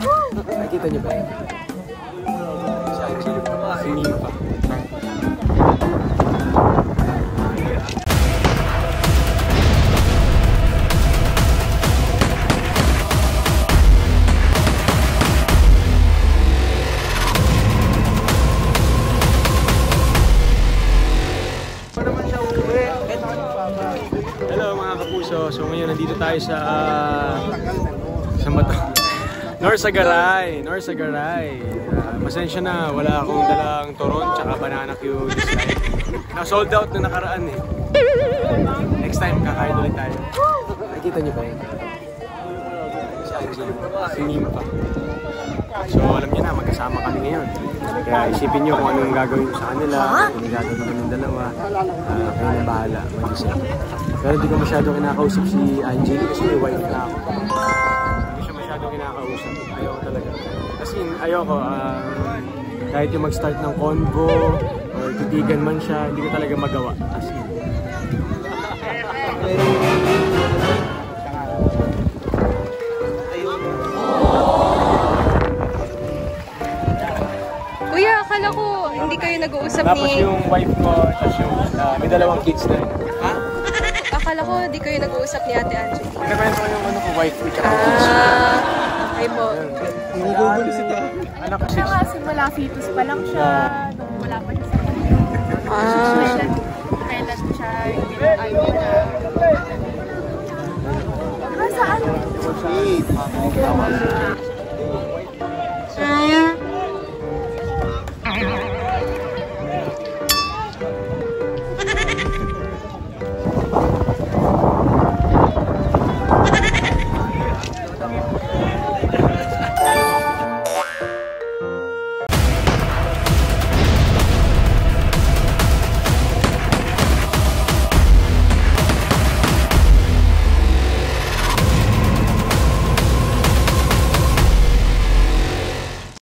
Nakikita niyo ba yun? Si Angelo po. Singin pa. Hello mga kapuso, so ngayon nandito tayo sa Norsagaray. Pasensya na, wala akong dalang turon tsaka banana Q this time. Na-sold out na nakaraan eh. Next time kakain ulit tayo. Nakikita niyo ba yun? Si Angelo, singin pa. So alam niyo na, magkasama kami ngayon. Kaya isipin niyo kung anong gagawin ko sa kanila, kung anong gagawin ko ng dalawa. Kayo na bahala, mag-isa. Pero hindi ko masyado kinakausap si Angelo kasi may wife na ako. Hindi siya masyado kinakausap. Ayoko talaga. Kasi ayoko, kahit yung mag-start ng convo or titigan man siya, hindi ko talaga magawa. As in. Kuya, akala ko hindi kayo nag-uusap ni... Tapos yung wife ko, tapos yung may dalawang kids na yun. Ha? Akala ko hindi kayo nag-uusap ni Ate Angelo. Nagkakwento ko yung ano ko, wife ko, tsaka kids. Ay po. Nagugulis ito. Anak ko, 6. Siya nga, simula fetus pa lang siya. Nung wala pa siya sa mundo. Kailan siya yung ay na. Nasaan?